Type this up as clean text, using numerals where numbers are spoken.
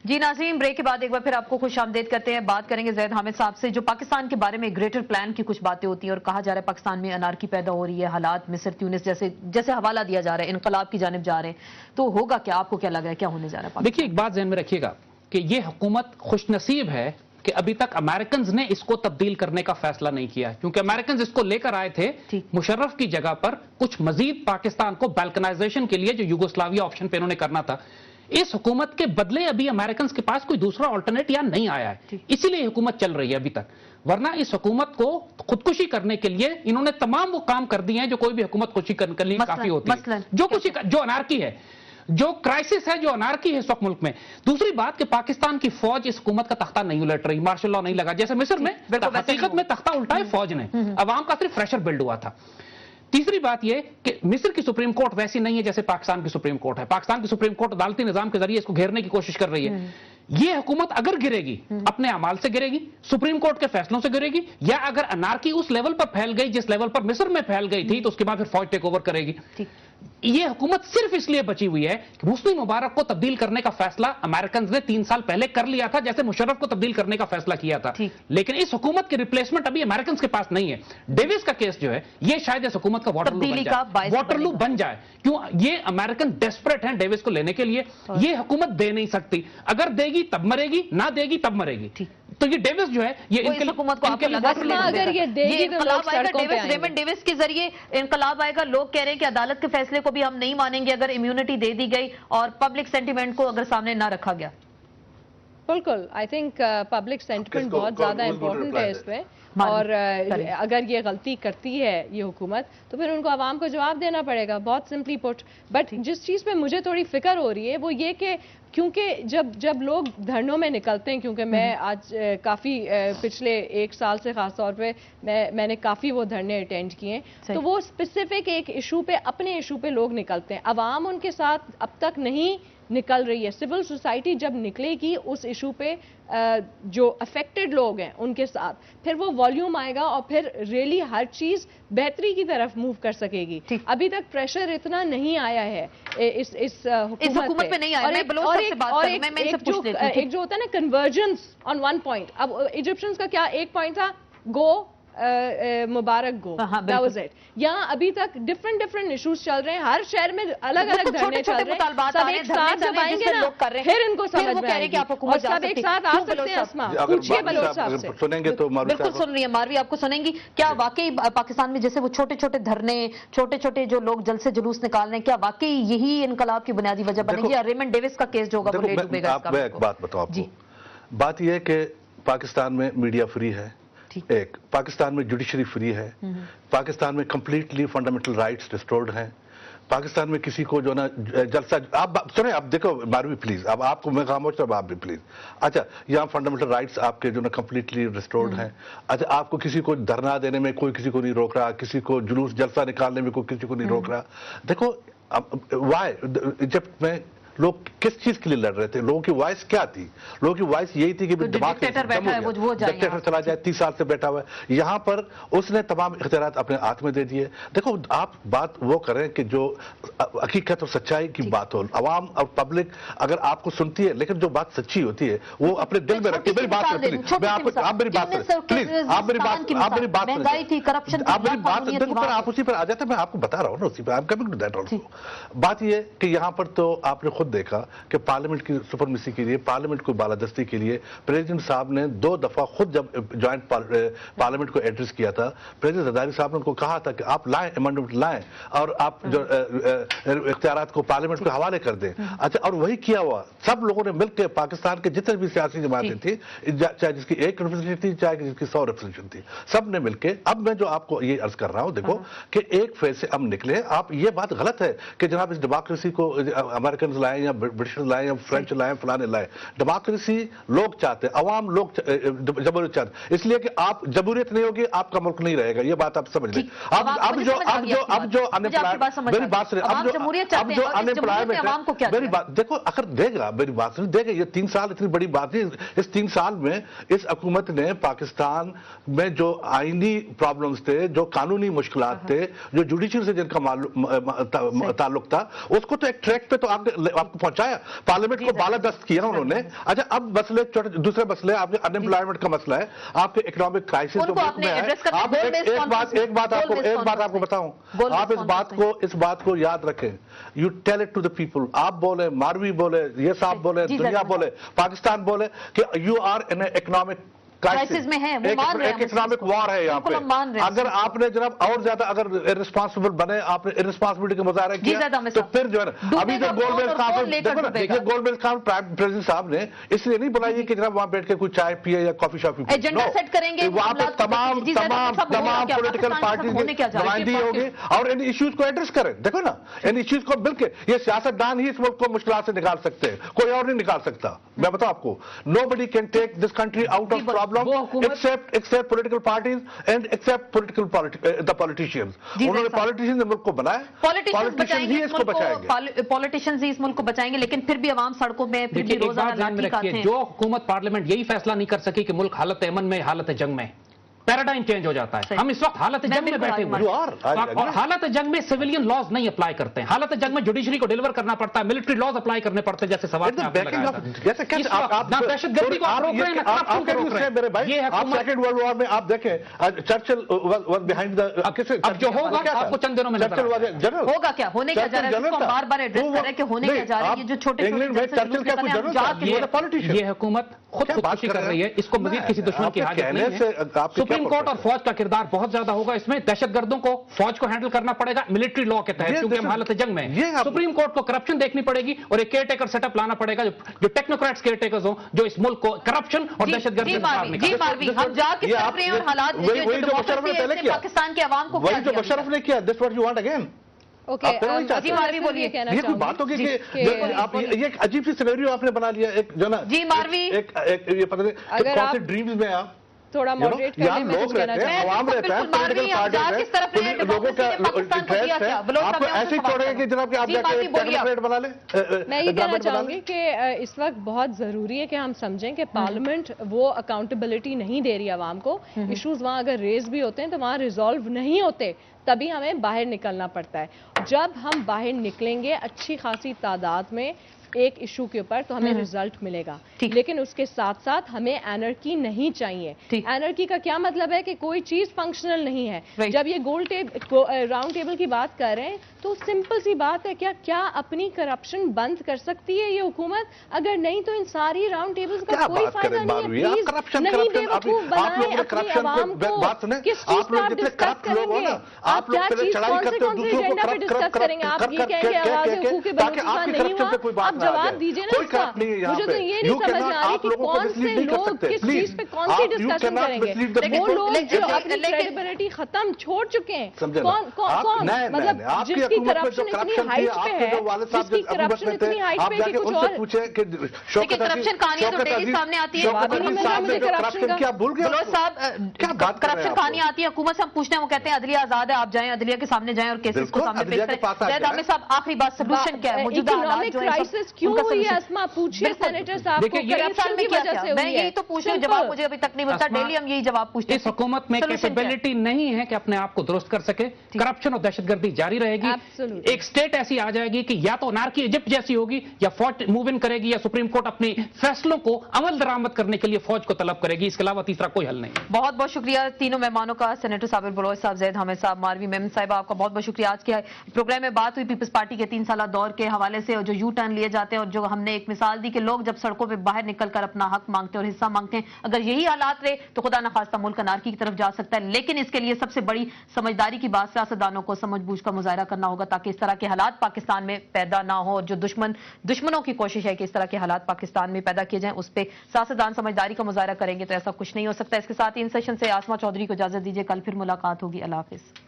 جی ناظرین، بریک کے بعد ایک بار پھر آپ کو خوش آمدید کرتے ہیں. بات کریں گے زید حامد صاحب سے، جو پاکستان کے بارے میں گریٹر پلان کی کچھ باتیں ہوتی ہیں اور کہا جا رہا ہے پاکستان میں انارکی پیدا ہو رہی ہے، حالات مصر تیونس جیسے حوالہ دیا جا رہا ہے انقلاب کی جانب جا رہے ہیں، تو ہوگا کیا؟ آپ کو کیا لگ رہا ہے کیا ہونے جا رہا ہے؟ دیکھیے ایک بات ذہن میں رکھیے گا کہ یہ حکومت خوش نصیب ہے کہ ابھی تک امریکنز نے اس کو تبدیل کرنے کا فیصلہ نہیں کیا، کیونکہ امریکنز اس کو لے کر آئے تھے مشرف کی جگہ پر کچھ مزید پاکستان کو بالکنائزیشن کے لیے، جو یوگوسلاویا آپشن پہ انہوں نے کرنا تھا. اس حکومت کے بدلے ابھی امریکنز کے پاس کوئی دوسرا آلٹرنیٹ یا نہیں آیا ہے، اسی لیے حکومت چل رہی ہے ابھی تک. ورنہ اس حکومت کو خودکشی کرنے کے لیے انہوں نے تمام وہ کام کر دیے ہیں جو کوئی بھی حکومت خودکشی کرنے کے لیے کافی ہوتی ہے، جو انارکی ہے، جو کرائسس ہے، جو انارکی ہے اس وقت ملک میں. دوسری بات کہ پاکستان کی فوج اس حکومت کا تختہ نہیں الٹ رہی، مارشل لاء نہیں لگا جیسے مصر میں. حقیقت میں تختہ الٹا ہے فوج نے، عوام کا صرف پریشر بلڈ ہوا تھا. تیسری بات یہ کہ مصر کی سپریم کورٹ ویسی نہیں ہے جیسے پاکستان کی سپریم کورٹ ہے. پاکستان کی سپریم کورٹ عدالتی نظام کے ذریعے اس کو گھیرنے کی کوشش کر رہی ہے. یہ حکومت اگر گرے گی اپنے اعمال سے گرے گی، سپریم کورٹ کے فیصلوں سے گرے گی، یا اگر انارکی اس لیول پر پھیل گئی جس لیول پر مصر میں پھیل گئی تھی تو اس کے بعد پھر فوج ٹیک اوور کرے گی. یہ حکومت صرف اس لیے بچی ہوئی ہے کہ حسنی مبارک کو تبدیل کرنے کا فیصلہ امریکنز نے 3 سال پہلے کر لیا تھا، جیسے مشرف کو تبدیل کرنے کا فیصلہ کیا تھا. لیکن اس حکومت کی ریپلیسمنٹ ابھی امریکنز کے پاس نہیں ہے. ڈیوس کا کیس جو ہے یہ شاید اس حکومت کا واٹرلو بن جائے. کیوں؟ یہ امریکن ڈیسپریٹ ہیں ڈیوس کو لینے کے لیے. یہ حکومت دے نہیں سکتی، اگر دے گی تب مرے گی، نہ دے گی تب مرے گی. تو یہ ڈیوس جو ہے یہ حکومت کو اگر یہ دے گی انقلاب آئے گا، ریمنڈ ڈیوس کے ذریعے انقلاب آئے گا. لوگ کہہ رہے ہیں کہ عدالت کے فیصلے کو بھی ہم نہیں مانیں گے اگر امیونٹی دے دی گئی اور پبلک سینٹیمنٹ کو اگر سامنے نہ رکھا گیا. بالکل، آئی تھنک پبلک سینٹیمنٹ بہت زیادہ امپورٹنٹ ہے اس پہ، اور اگر یہ غلطی کرتی ہے یہ حکومت تو پھر ان کو عوام کو جواب دینا پڑے گا، بہت سمپلی پٹ. بٹ جس چیز پہ مجھے تھوڑی فکر ہو رہی ہے وہ یہ کہ کیونکہ جب لوگ دھرنوں میں نکلتے ہیں، کیونکہ میں آج کافی پچھلے 1 سال سے خاص طور پہ میں نے کافی وہ دھرنے اٹینڈ کیے ہیں، تو وہ اسپیسیفک ایک ایشو پہ، اپنے ایشو پہ لوگ نکلتے ہیں. عوام ان کے ساتھ اب تک نہیں نکل رہی ہے. سول سوسائٹی جب نکلے گی اس ایشو پہ جو افیکٹڈ لوگ ہیں ان کے ساتھ، پھر وہ والیوم آئے گا اور پھر ریلی ہر چیز بہتری کی طرف موو کر سکے گی. ابھی تک پریشر اتنا نہیں آیا ہے اس حکومت پہ. ایک جو ہوتا ہے نا کنورجنس آن ون پوائنٹ، اب ایجپشنز کا کیا ایک پوائنٹ تھا، گو مبارک گو، that was it. یہاں ابھی تک ڈفرنٹ ایشوز چل رہے ہیں، ہر شہر میں الگ الگ دھرنے چل رہے ہیں. سب ایک ساتھ جب آئیں گے نا پھر ان کو سمجھ میں آئے گی، اور سب ایک ساتھ آ سکتے ہیں. اسما پوچھئے بلوچ صاحب سے. سنیں گے تو بالکل سن رہی ہیں ماروی، آپ کو سنیں گی. کیا واقعی پاکستان میں جیسے وہ چھوٹے چھوٹے دھرنے، چھوٹے چھوٹے جو لوگ جلسے جلوس نکال رہے ہیں، کیا واقعی یہی انقلاب کی بنیادی وجہ بنے گی، یا ریمنڈ ڈیوس کا کیس جو ہوگا وہ لے ڈوبے گا؟ میں ایک بات بتاؤں آپ کو. بات یہ ہے کہ پاکستان میں میڈیا فری ہے، ایک پاکستان میں جوڈیشری فری ہے، پاکستان میں کمپلیٹلی فنڈامنٹل رائٹس ریسٹورڈ ہیں. پاکستان میں کسی کو جو نا جلسہ، آپ سنیں، آپ دیکھو ماروی پلیز، اب آپ کو میں خاموش ہوں، آپ بھی پلیز. اچھا، یہاں فنڈامنٹل رائٹس آپ کے جو نا کمپلیٹلی ریسٹورڈ ہیں. اچھا، آپ کو کسی کو دھرنا دینے میں کوئی کسی کو نہیں روک رہا، کسی کو جلوس جلسہ نکالنے میں کوئی کسی کو نہیں روک رہا. دیکھو وائی جب میں لوگ کس چیز کے لیے لڑ رہے تھے، لوگوں کی وائس کیا تھی؟ لوگوں کی وائس یہی تھی کہ ڈکٹیٹر چلا جائے، 30 سال سے بیٹھا ہوا ہے یہاں پر، اس نے تمام اختیارات اپنے ہاتھ میں دے دیے. دیکھو آپ بات وہ کریں کہ جو حقیقت اور سچائی کی بات ہو، عوام اور پبلک اگر آپ کو سنتی ہے، لیکن جو بات سچی ہوتی ہے وہ اپنے دل میں رکھتی ہے. میری بات سنیں، آپ میری بات سنیں پلیز، آپ میری بات دیکھو پھر آپ اسی پر آ جاتے ہیں. میں آپ کو بتا رہا ہوں نا اسی پر، بات یہ کہ یہاں پر تو آپ نے خود دیکھا کہ پارلیمنٹ کی سپرمیسی کے لیے، پارلیمنٹ کو بالادستی کے لیے پریزیڈنٹ صاحب نے 2 دفعہ خود جب جوائنٹ پارلیمنٹ کو ایڈریس کیا تھا، پریزیڈنٹ زرداری صاحب نے ان کو کہا تھا کہ آپ لائیں، امینڈمنٹ لائیں اور آپ جو اختیارات کو پارلیمنٹ کو حوالے کر دیں. اچھا، اور وہی کیا ہوا. سب لوگوں نے مل کے، پاکستان کے جتنے بھی سیاسی جماعتیں تھیں، چاہے جس کی 1 ریپرزنٹیشن تھی، چاہے جس کی 100 ریپرزنٹیشن تھی، سب نے مل کے. اب میں جو آپ کو یہ عرض کر رہا ہوں، دیکھو کہ ایک فیز سے ہم نکلے. آپ یہ بات غلط ہے کہ جناب اس ڈیموکریسی کو امریکنز لائیں یا برٹش لائیں یا فرینچ لائیں، فلانے لائیں. ڈیموکریسی لوگ چاہتے ہیں، عوام لوگ جمہوریت چاہتے ہیں. اس لیے کہ آپ جمہوریت نہیں ہوگی آپ کا ملک نہیں رہے گا. یہ بات آپ سمجھ لیں. اب جو میری بات سنیں، اب جو انمپلائمنٹ ہے، میری بات دیکھو، اگر دے گا، میری بات سنیں، دے گا. یہ 3 سال اتنی بڑی بات نہیں. اس 3 سال میں اس حکومت نے پاکستان میں جو آئینی پرابلمز تھے، جو قانونی مشکلات تھے، جو جوڈیشری سے جن کا تعلق تھا، اس کو تو ایک ٹریک پہ تو آپ آپ کو پہنچایا, پارلیمنٹ کو بالادست کیا انہوں نے. اچھا اب مسئلے دوسرے مسئلے, آپ نے انمپلائمنٹ کا مسئلہ ہے, آپ کے اکنامک کرائسس جو ملک میں ہے. آپ ایک بات آپ کو بتاؤں, آپ اس بات کو یاد رکھیں, you tell it to the people. آپ بولے, ماروی بولے, یہ صاحب بولے, دنیا بولے, پاکستان بولے کہ you are in economic crisis میں ہے, وہ مان رہے ہیں, ایک اکنامک وار ہے یہاں پہ. اگر آپ نے جناب اور زیادہ اگر ارسپانسبل بنے, آپ نے ارسپانسبلٹی کا مظاہرہ کیا تو پھر جو ہے نا, ابھی جو گولڈ میز کانفرنس دیکھو نا, یہ گولڈ میز کانفرنس پریزیڈنٹ صاحب نے اس لیے نہیں بلائی کہ جناب وہاں بیٹھ کے کوئی چائے پیے یا کافی شاپ پیے, ایجنڈا سیٹ کریں گے, وہاں پہ تمام پولیٹیکل پارٹیز کی نمائندگی ہوگی اور ان ایشوز کو ایڈریس کریں. دیکھو نا, ان ایشوز کو مل کے, یہ سیاستدان ہی اس ملک کو مشکلات سے نکال سکتے ہیں, کوئی اور نہیں نکال سکتا. میں بتاؤں آپ کو, nobody can take this country out of problem except political parties and except the politicians. انہوں نے پالیٹیشن ملک کو بنایا, پالیٹیشن ہی اس کو بچائیں گے, پالیٹیشنز ہی اس ملک کو بچائیں گے, لیکن پھر بھی عوام سڑکوں میں پھر بھی روزانہ لاٹھی کھاتے ہیں. جو حکومت پارلیمنٹ یہی فیصلہ نہیں کر سکی کہ ملک حالت امن میں حالت جنگ میں, پیراڈائم چینج ہو جاتا ہے. ہم اس وقت حالت جنگ میں بیٹھے ہوئے ہیں, اور حالت جنگ میں سویلین لاز نہیں اپلائی کرتے ہیں. حالت جنگ میں جوڈیشری کو ڈیلیور کرنا پڑتا ہے, ملٹری لاز اپلائی کرنے پڑتے ہیں, جیسے سوال میں آپ نے لگایا تھا. نہ دہشت گردی کو آپ روک رہے ہیں, نہ کرپشن کو روک رہے ہیں. یہ حکومت سیکنڈ ورلڈ وار میں آپ دیکھیں, چرچل واز بیہائنڈ اب جو ہوگا آپ کو چند دنوں میں ہوگا کیا, ہونے کیا جا رہا ہے, اس کو بار بار ایڈریس کریں کہ ہونے کیا جا رہا ہے. یہ جو چھوٹے یہ حکومت خود خودکشی کر رہی ہے, اس کو مزید کسی دشمن کی حاجت نہیں ہے. سپریم کورٹ اور فوج کا کردار بہت زیادہ ہوگا اس میں. دہشت گردوں کو فوج کو ہینڈل کرنا پڑے گا ملٹری لا کے تحت, کیونکہ ہم حالت جنگ میں ہیں. سپریم کورٹ کو کرپشن دیکھنی پڑے گی, اور ایک کیئر ٹیکر سیٹ اپ لانا پڑے گا جو ٹیکنوکریٹس کیئر ٹیکرز ہوں, جو اس ملک کو کرپشن اور دہشت گردی سے باہر نکالیں. ہم جا کے کر رہے ہیں, اور حالات پاکستان کے عوام کو وہی جو مشرف نے کیا, this what you want again. یہ کوئی بات ہوگی کہ آپ یہ ایک عجیب سی سینیریو آپ نے بنا لیا, ایک جو نا جی ماروی, یہ پتہ نہیں کون سے ڈریمز میں آپ تھوڑا موڈریٹ کرنے میں لوگ رہتے ہیں, عوام رہتا ہے, پولیٹیکل پارٹیز ہیں, لوگوں کا انٹرسٹ ہے, آپ کو ایسے ہی چھوڑیں گے کہ جناب کہ آپ جا کے ٹیکنوکریٹ بنا لیں. میں یہ کہنا چاہوں گی کہ اس وقت بہت ضروری ہے کہ ہم سمجھیں کہ پارلیمنٹ وہ اکاؤنٹیبلٹی نہیں دے رہی عوام کو. ایشوز وہاں اگر ریز بھی ہوتے ہیں تو وہاں ریزالو نہیں ہوتے, تبھی ہمیں باہر نکلنا پڑتا ہے. جب ہم باہر نکلیں گے اچھی خاصی تعداد میں ایک ایشو کے اوپر تو ہمیں ریزلٹ ملے گا, لیکن اس کے ساتھ ساتھ ہمیں اینرکی نہیں چاہیے. اینرکی کا کیا مطلب ہے کہ کوئی چیز فنکشنل نہیں ہے. جب یہ راؤنڈ ٹیبل کی بات کر رہے ہیں تو سمپل سی بات ہے, کیا اپنی کرپشن بند کر سکتی ہے یہ حکومت؟ اگر نہیں تو ان ساری راؤنڈ ٹیبلز کا کوئی فائدہ نہیں ہے. پلیز نہیں بے وقوف بنائیں اپنی عوام کو. کس چیز پہ آپ ڈسکس کریں گے, آپ کیا چیز کون سے ایجنڈا پہ ڈسکس کریں گے؟ آپ یہ کہیں کہ آواز حقوق بلوچستان نہیں ہوا, آپ جواب دیجئے نا اس کا. مجھے تو یہ نہیں سمجھ میں آ رہی کہ کون سے لوگ کس چیز پہ کون سی ڈسکشن کریں گے. وہ لوگ جو اپنی کریڈیبلٹی ختم چھوڑ چکے ہیں, کون مطلب جس کی کرپشن اتنی ہائٹ پہ ہے, جس کی کرپشن اتنی ہائٹ پہ ہے کہ کچھ اور. دیکھیں کرپشن کہانیاں تو ڈیلی سامنے آتی ہے. بلوچ صاحب کرپشن کہانیاں آتی ہے, حکومت سے ہم پوچھتے ہیں, وہ کہتے ہیں عدلیہ آزاد ہے, آپ جائیں عدلیہ کے سامنے جائیں اور کیسز کو سامنے پیش کریں. زید حامد صاحب آخری بات, سلوشن کیا ہے موجودہ حالات جو ہے کیوں ہوئی ہے؟ اسما پوچھیے سینیٹر صاحب کو, کرپشن کی وجہ سے ہوئی ہے. میں یہی تو پوچھ رہی ہوں, جواب مجھے ابھی تک نہیں ملتا. ڈیلی ہم یہی جواب پوچھتے ہیں. اس حکومت میں کیپیبلٹی نہیں ہے کہ اپنے آپ کو درست کر سکے. کرپشن اور دہشت گردی جاری رہے گی. ایک سٹیٹ ایسی آ جائے گی کہ یا تو انارکی ایجپٹ جیسی ہوگی, یا فوج موو ان کرے گی, یا سپریم کورٹ اپنے فیصلوں کو عمل درآمد کرنے کے لیے فوج کو طلب کرے گی. اس کے علاوہ تیسرا کوئی حل نہیں. بہت بہت شکریہ تینوں مہمانوں کا, سینیٹر صابر بلوچ صاحب, زید حامد صاحب, ماروی میمن صاحبہ, آپ کا بہت بہت شکریہ. آج کے پروگرام میں بات ہوئی پیپلز پارٹی کے 3 سالہ دور کے حوالے سے, اور جو یو ٹرن لیے جاتے ہیں, اور جو ہم نے ایک مثال دی کہ لوگ جب سڑکوں پہ باہر نکل کر اپنا حق مانگتے ہیں اور حصہ مانگتے ہیں, اگر یہی حالات رہے تو خدا نخواستہ ملک انارکی کی طرف جا سکتا ہے. لیکن اس کے لیے سب سے بڑی سمجھداری کی بات, سیاستدانوں کو سمجھ بوجھ کا مظاہرہ کرنا ہوگا تاکہ اس طرح کے حالات پاکستان میں پیدا نہ ہو. اور جو دشمنوں کی کوشش ہے کہ اس طرح کے حالات پاکستان میں پیدا کیے جائیں, اس پہ سیاستدان سمجھداری کا مظاہرہ کریں گے تو ایسا کچھ نہیں ہو سکتا. اس کے ساتھ ان سیشن سے آسما چودھری کو اجازت دیجیے, کل پھر ملاقات ہوگی. اللہ حافظ.